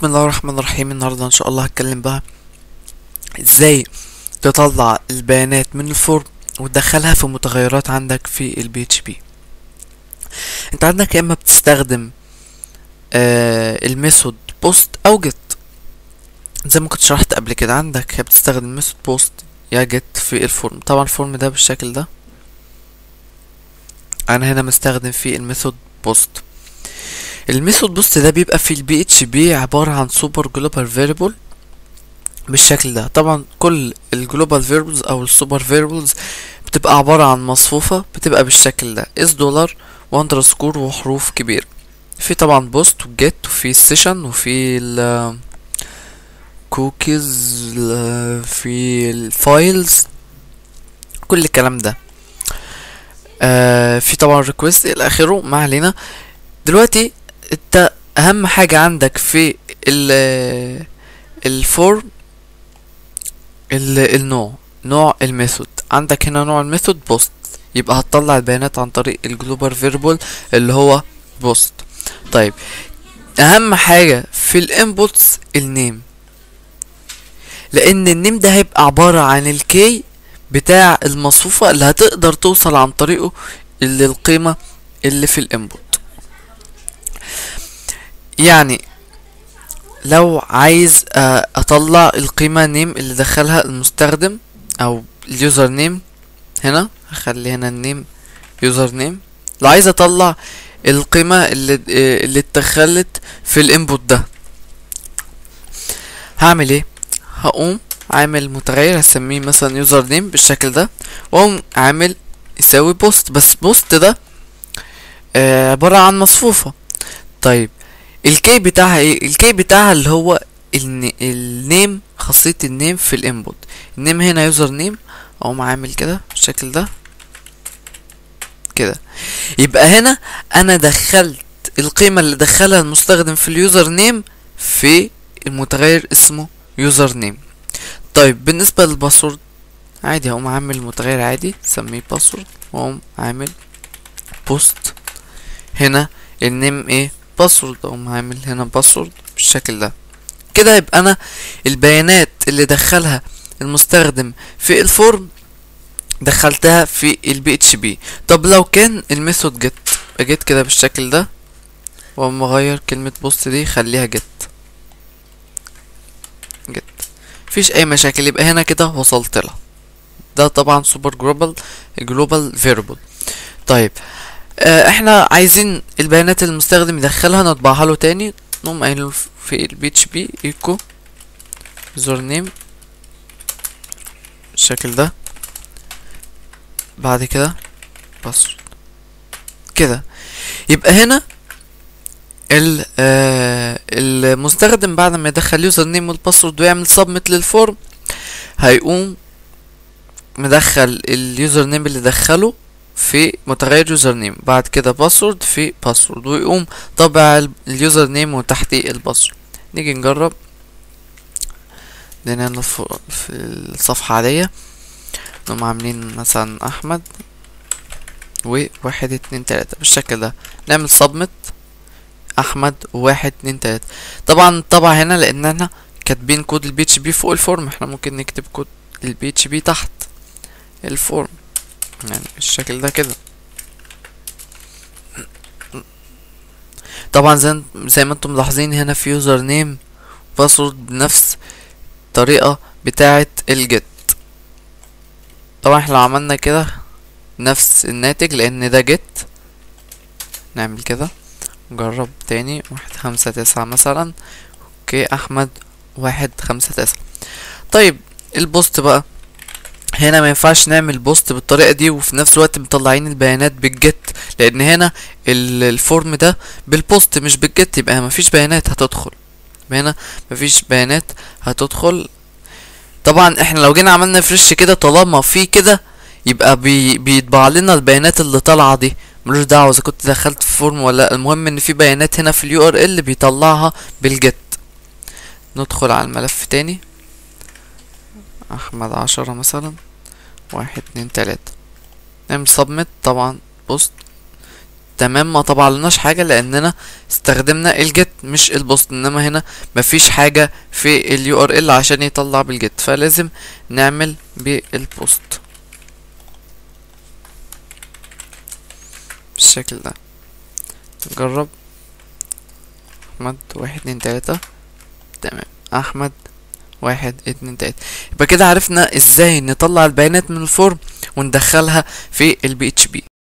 بسم الله الرحمن الرحيم. النهارده ان شاء الله هتكلم بقى ازاي تطلع البيانات من الفورم وتدخلها في متغيرات عندك في البي اتش بي. انت عندك يا اما بتستخدم الميثود بوست او جيت زي ما كنت شرحت قبل كده. عندك يا بتستخدم ميثود بوست يا جيت في الفورم. طبعا الفورم ده بالشكل ده، انا هنا مستخدم فيه الميثود بوست. الميثود بوست ده بيبقى في البي اتش بي عبارة عن سوبر جلوبال فيريبل بالشكل ده. طبعا كل الجلوبال فيربلز او السوبر فيربلز بتبقى عبارة عن مصفوفة بتبقى بالشكل ده اس دولار واندرسكور وحروف كبيرة. في طبعا بوست وجيت وفي السيشن وفي الكوكيز في الفايلز كل الكلام ده. في طبعا ريكوست الى اخره. ما علينا دلوقتي. انت اهم حاجة عندك في الفورم نوع الميثود. عندك هنا نوع الميثود بوست، يبقى هتطلع البيانات عن طريق الجلوبال فيربل اللي هو بوست. طيب اهم حاجة في الانبوتس النيم، لان النيم ده هيبقى عبارة عن الكي بتاع المصفوفة اللي هتقدر توصل عن طريقه للقيمة اللي في الانبوت. يعني لو عايز اطلع القيمة نيم اللي دخلها المستخدم او اليوزر نيم، هنا هخلي هنا النيم يوزر نيم. لو عايز اطلع القيمة اللي اتدخلت في الانبوت ده، هعمل ايه؟ هقوم عامل متغير هسميه مثلا يوزر نيم بالشكل ده، واقوم عامل يساوي بوست. بس بوست ده عبارة عن مصفوفة. طيب الكي بتاعها ايه؟ الكي بتاعها اللي هو النيم، خاصية النيم في الانبوت. النيم هنا يوزر نيم، اقوم عامل كده بالشكل ده كده. يبقى هنا انا دخلت القيمة اللي دخلها المستخدم في اليوزر نيم في المتغير اسمه يوزر نيم. طيب بالنسبة للباسورد عادي، هقوم عامل متغير عادي سميه باسورد، واقوم عامل بوست. هنا النيم ايه؟ باسورد، اقوم عامل هنا باسورد بالشكل ده كده. يبقى انا البيانات اللي دخلها المستخدم في الفورم دخلتها في البي اتش بي. طب لو كان الميثود جيت كده بالشكل ده، واقوم اغير كلمة بوست دي خليها جيت. مفيش اي مشاكل، يبقى هنا كده وصلت لها. ده طبعا سوبر جلوبال فيربل. طيب احنا عايزين البيانات اللي المستخدم يدخلها نطبعها له تاني. نقوم قايل في البي اتش بي ايكو يوزر نيم بالشكل ده، بعد كده باسورد كده. يبقى هنا المستخدم بعد ما يدخل يوزر نيم والباسورد ويعمل سبميت للفورم، هيقوم مدخل اليوزر نيم اللي دخله في متغير يوزر نيم، بعد كده باسورد في باسورد، ويقوم طبع اليوزر نيم وتحتيه الباسورد. نيجي نجرب. هنا في الصفحة عادية نقوم عاملين مثلا احمد وواحد اتنين تلاتة بالشكل ده. نعمل سبميت احمد وواحد اتنين تلاتة. طبعا طبع هنا لان احنا كاتبين كود البي اتش بي فوق الفورم، احنا ممكن نكتب كود البي اتش بي تحت الفورم يعني بالشكل ده كده. طبعا زي ما انتم ملاحظين هنا في يوزر نيم باسورد بنفس الطريقة بتاعة الجيت. طبعا احنا لو عملنا كده نفس الناتج لان ده جيت. نعمل كده نجرب تاني، 159 مثلا. اوكي احمد 159. طيب البوست بقى هنا ما ينفعش نعمل بوست بالطريقة دي وفي نفس الوقت مطلعين البيانات بالجيت، لان هنا الفورم ده بالبوست مش بالجيت، يبقى مفيش بيانات هتدخل. هنا مفيش بيانات هتدخل. طبعا احنا لو جينا عملنا فريش كده، طالما في كده يبقى بيطبع لنا البيانات اللي طالعه دي. ملوش دعوه اذا كنت دخلت في فورم ولا، المهم ان في بيانات هنا في اليو ار ال بيطلعها بالجيت. ندخل على الملف تاني، احمد 10 مثلا 1 2 3. نعمل سبميت طبعا بوست تمام، ما طبعلناش حاجة لاننا استخدمنا الجيت مش البوست، انما هنا مفيش حاجة في اليو ار ال عشان يطلع بالجيت، فلازم نعمل بالبوست بالشكل ده. نجرب احمد 1 2 3. تمام، احمد 1 2 3. يبقى كده عرفنا ازاي نطلع البيانات من الفورم وندخلها في البي اتش بي.